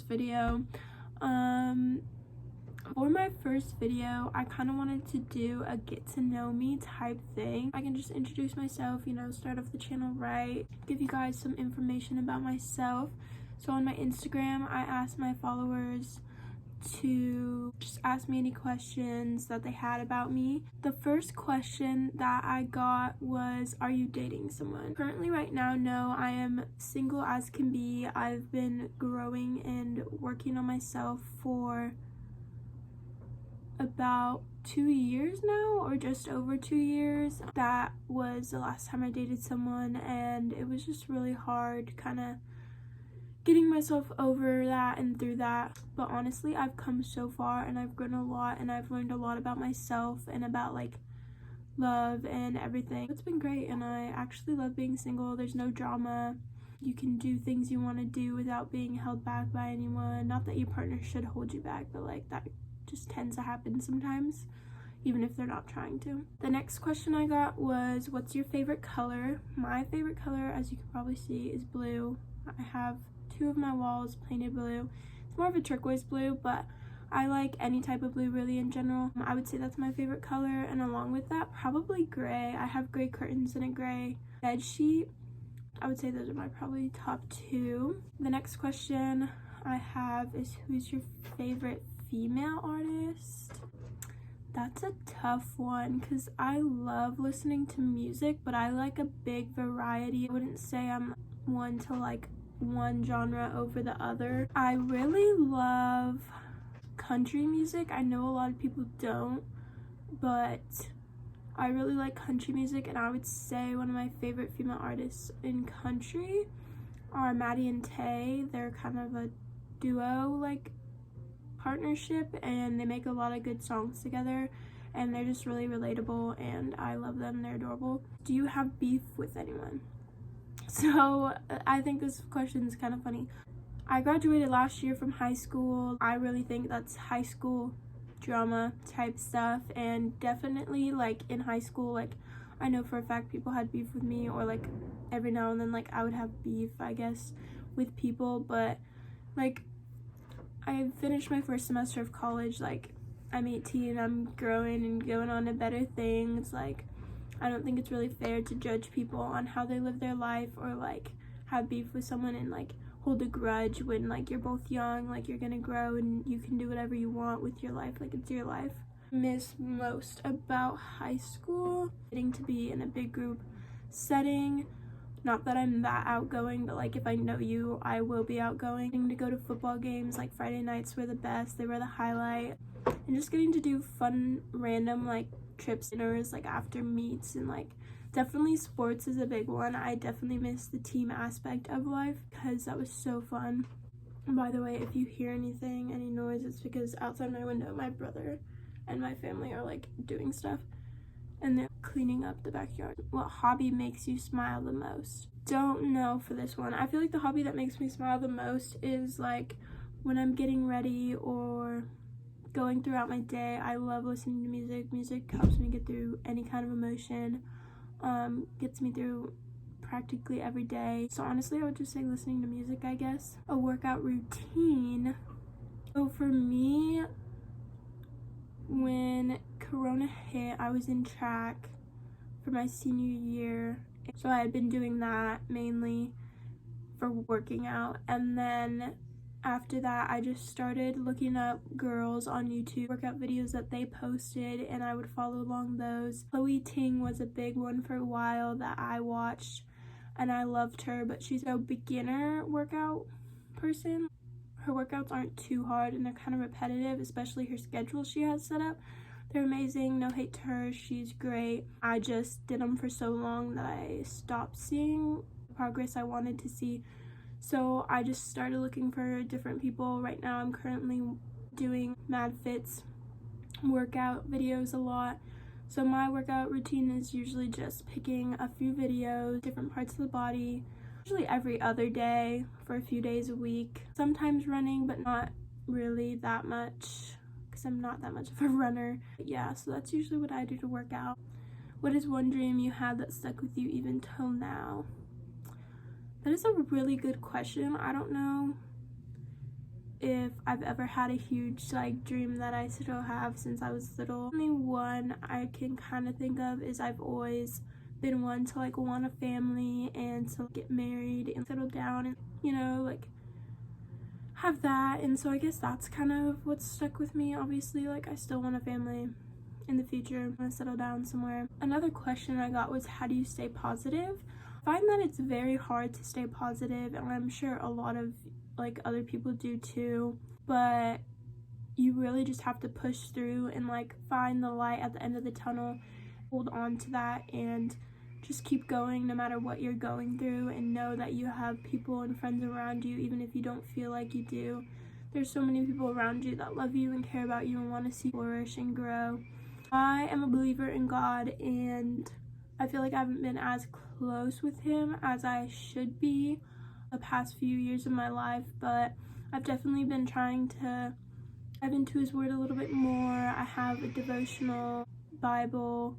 first video. For my first video, I kind of wanted to do a get to know me type thing. I can just introduce myself, you know, start off the channel right, give you guys some information about myself. So on my Instagram, I asked my followers to just ask me any questions that they had about me. The first question that I got was, are you dating someone? Currently right now, no, I am single as can be. I've been growing and working on myself for about 2 years now, or just over 2 years. That was the last time I dated someone, and it was just really hard kind of getting myself over that and through that. But honestly, I've come so far and I've grown a lot and I've learned a lot about myself and about like love and everything. It's been great and I actually love being single. There's no drama. You can do things you want to do without being held back by anyone. Not that your partner should hold you back, but like that just tends to happen sometimes, even if they're not trying to. The next question I got was, what's your favorite color? My favorite color, as you can probably see, is blue. I have 2 of my walls painted blue. It's more of a turquoise blue, but I like any type of blue really in general. I would say that's my favorite color, and along with that, probably gray. I have gray curtains and a gray bed sheet. I would say those are my probably top 2. The next question I have is, who's your favorite female artist? That's a tough one because I love listening to music, but I like a big variety. I wouldn't say I'm one to like one genre over the other. I really love country music. I know a lot of people don't, but I really like country music, and I would say one of my favorite female artists in country are Maddie and Tay. They're kind of a duo like partnership, and they make a lot of good songs together, and they're just really relatable, and I love them. They're adorable. Do you have beef with anyone? So I think this question is kind of funny. I graduated last year from high school. I really think that's high school drama type stuff, and definitely like in high school, like I know for a fact people had beef with me, or like every now and then like I would have beef, I guess, with people. But like I finished my first semester of college, like I'm 18, I'm growing and going on to better things. Like I don't think it's really fair to judge people on how they live their life, or like have beef with someone and like hold a grudge when like you're both young. Like you're gonna grow and you can do whatever you want with your life, like it's your life. Miss most about high school, getting to be in a big group setting. Not that I'm that outgoing, but like if I know you, I will be outgoing. Getting to go to football games, like Friday nights were the best, they were the highlight. And just getting to do fun random like trips, dinners, like after meets, and like definitely sports is a big one. I definitely miss the team aspect of life because that was so fun. And by the way, if you hear anything, any noise, it's because outside my window my brother and my family are like doing stuff and they're cleaning up the backyard. What hobby makes you smile the most? Don't know for this one. I feel like the hobby that makes me smile the most is like when I'm getting ready or going throughout my day. I love listening to music. Music helps me get through any kind of emotion, gets me through practically every day. So honestly, I would just say listening to music, I guess. A workout routine. So for me, when Corona hit, I was in track for my senior year. So I had been doing that mainly for working out, and then after that, I just started looking up girls on YouTube, workout videos that they posted, and I would follow along those. Chloe Ting was a big one for a while that I watched, and I loved her, but she's a beginner workout person. Her workouts aren't too hard, and they're kind of repetitive, especially her schedule she has set up. They're amazing, no hate to her, she's great. I just did them for so long that I stopped seeing the progress I wanted to see. So I just started looking for different people. Right now I'm currently doing MadFit's workout videos a lot. So my workout routine is usually just picking a few videos, different parts of the body, usually every other day for a few days a week. Sometimes running, but not really that much because I'm not that much of a runner. But yeah, so that's usually what I do to work out. What is one dream you had that stuck with you even till now? That is a really good question. I don't know if I've ever had a huge like dream that I still have since I was little. Only one I can kind of think of is I've always been one to like want a family and to get married and settle down and, you know, like have that. And so I guess that's kind of what's stuck with me. Obviously, like I still want a family in the future. I want to settle down somewhere. Another question I got was, how do you stay positive? I find that it's very hard to stay positive, and I'm sure a lot of like other people do too, but you really just have to push through and like find the light at the end of the tunnel, hold on to that, and just keep going no matter what you're going through, and know that you have people and friends around you even if you don't feel like you do. There's so many people around you that love you and care about you and want to see you flourish and grow. I am a believer in God, and I feel like I haven't been as close with him as I should be the past few years of my life, but I've definitely been trying to dive into his word a little bit more. I have a devotional Bible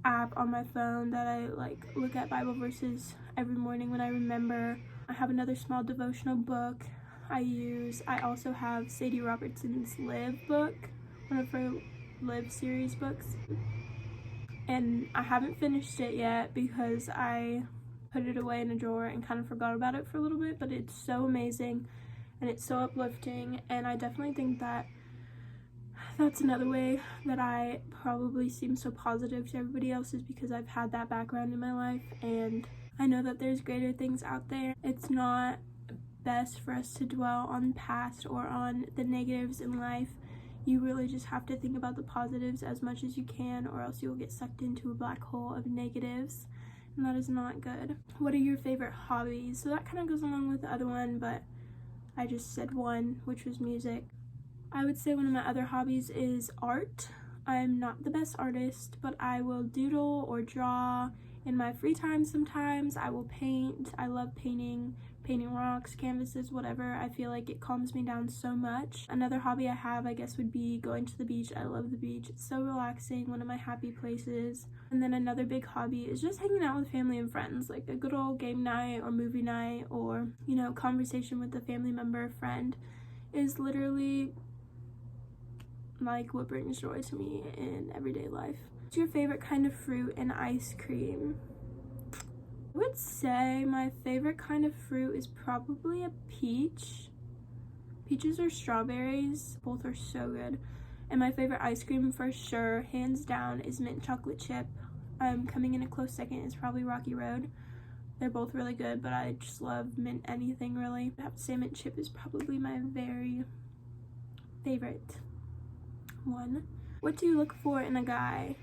app on my phone that I like look at Bible verses every morning when I remember. I have another small devotional book I use. I also have Sadie Robertson's Live book, one of her Live series books, and I haven't finished it yet because I put it away in a drawer and kind of forgot about it for a little bit, but it's so amazing and it's so uplifting, and I definitely think that that's another way that I probably seem so positive to everybody else, is because I've had that background in my life and I know that there's greater things out there. It's not best for us to dwell on the past or on the negatives in life. You really just have to think about the positives as much as you can, or else you'll get sucked into a black hole of negatives, and that is not good. What are your favorite hobbies? So that kind of goes along with the other one, but I just said one, which was music. I would say one of my other hobbies is art. I'm not the best artist, but I will doodle or draw in my free time sometimes. I will paint. I love painting rocks, canvases, whatever. I feel like it calms me down so much. Another hobby I have, I guess, would be going to the beach. I love the beach. It's so relaxing, one of my happy places. And then another big hobby is just hanging out with family and friends, like a good old game night or movie night, or, you know, conversation with a family member or friend is literally like what brings joy to me in everyday life. What's your favorite kind of fruit and ice cream? I would say my favorite kind of fruit is probably a peach. Peaches or strawberries, both are so good. And my favorite ice cream for sure, hands down, is mint chocolate chip. Coming in a close second is probably Rocky Road. They're both really good, but I just love mint anything really. I have to say mint chip is probably my very favorite one. What do you look for in a guy?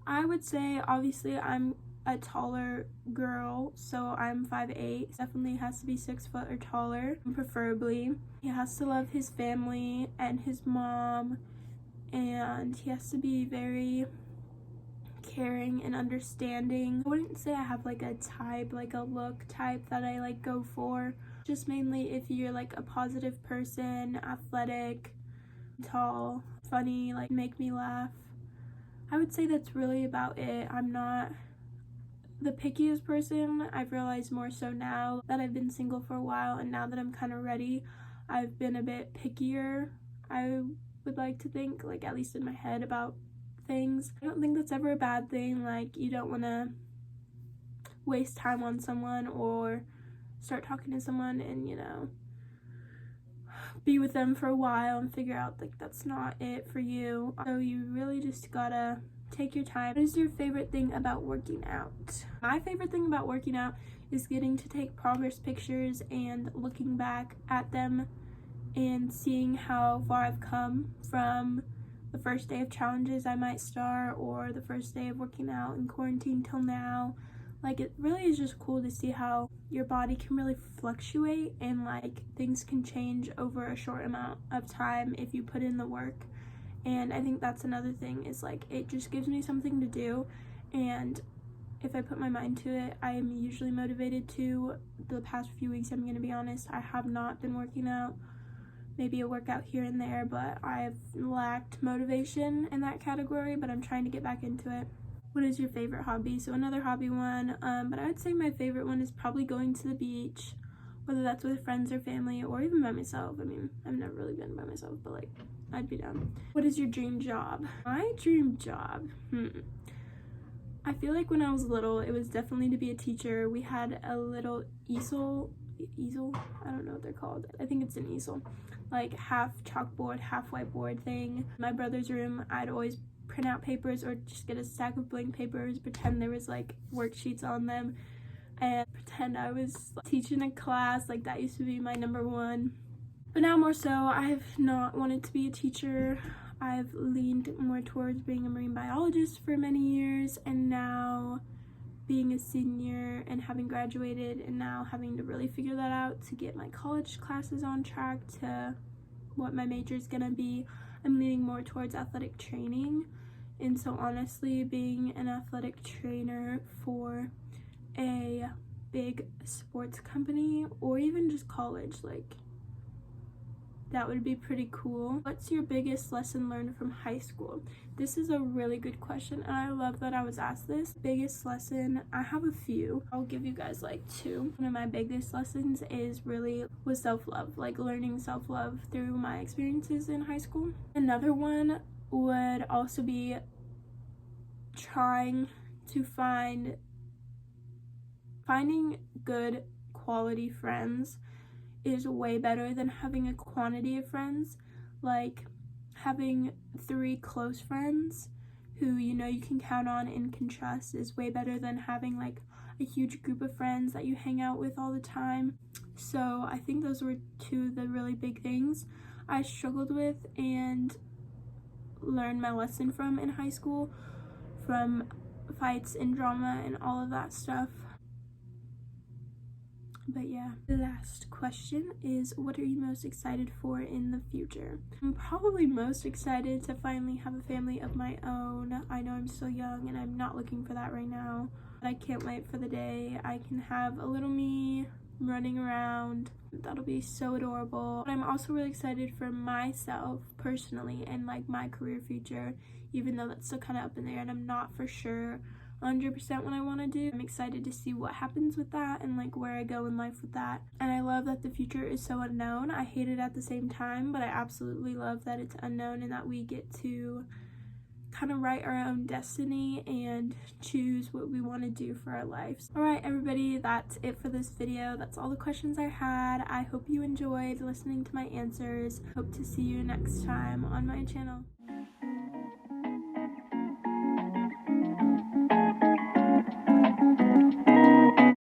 I would say obviously I'm a taller girl, so I'm 5'8". Definitely has to be 6 foot or taller, preferably. He has to love his family and his mom, and he has to be very caring and understanding. I wouldn't say I have like a type, like a look type that I like go for. Just mainly if you're like a positive person, athletic, tall, funny, like make me laugh. I would say that's really about it. I'm not the pickiest person. I've realized more so now that I've been single for a while, and now that I'm kind of ready, I've been a bit pickier. I would like to think, like at least in my head, about things. I don't think that's ever a bad thing. Like, you don't want to waste time on someone or start talking to someone and, you know, be with them for a while and figure out like that's not it for you. So you really just gotta take your time. What is your favorite thing about working out? My favorite thing about working out is getting to take progress pictures and looking back at them and seeing how far I've come from the first day of challenges I might start, or the first day of working out in quarantine till now. Like, it really is just cool to see how your body can really fluctuate, and like things can change over a short amount of time if you put in the work. And I think that's another thing, is like it just gives me something to do, and if I put my mind to it, I am usually motivated to. The past few weeks, I'm gonna be honest, I have not been working out. Maybe a workout here and there, but I've lacked motivation in that category, but I'm trying to get back into it. What is your favorite hobby? So another hobby one, but I would say my favorite one is probably going to the beach, whether that's with friends or family or even by myself. I mean, I've never really been by myself, but like, I'd be down. What is your dream job? My dream job, I feel like when I was little, it was definitely to be a teacher. We had a little easel, I don't know what they're called. I think it's an easel, like half chalkboard, half whiteboard thing. In my brother's room, I'd always print out papers or just get a stack of blank papers, pretend there was like worksheets on them, and pretend I was teaching a class. Like, that used to be my number one. But now more so, I have not wanted to be a teacher. I've leaned more towards being a marine biologist for many years, and now being a senior and having graduated and now having to really figure that out to get my college classes on track to what my major is gonna be, I'm leaning more towards athletic training. And so honestly, being an athletic trainer for a big sports company or even just college, like, that would be pretty cool. What's your biggest lesson learned from high school? This is a really good question, and I love that I was asked this. Biggest lesson, I have a few. I'll give you guys like two. One of my biggest lessons was self-love, like learning self-love through my experiences in high school. Another one would also be trying to finding good quality friends is way better than having a quantity of friends. Like, having 3 close friends who you know you can count on and can trust is way better than having like a huge group of friends that you hang out with all the time. So I think those were 2 of the really big things I struggled with and learned my lesson from in high school, from fights and drama and all of that stuff. But yeah, the last question is, what are you most excited for in the future? I'm probably most excited to finally have a family of my own. I know I'm still young and I'm not looking for that right now, but I can't wait for the day I can have a little me running around. That'll be so adorable. But I'm also really excited for myself personally and like my career future, even though that's still kind of up in the air and I'm not for sure 100% what I want to do. I'm excited to see what happens with that and like where I go in life with that. And I love that the future is so unknown. I hate it at the same time, but I absolutely love that it's unknown and that we get to kind of write our own destiny and choose what we want to do for our lives. All right, everybody, that's it for this video. That's all the questions I had. I hope you enjoyed listening to my answers. Hope to see you next time on my channel.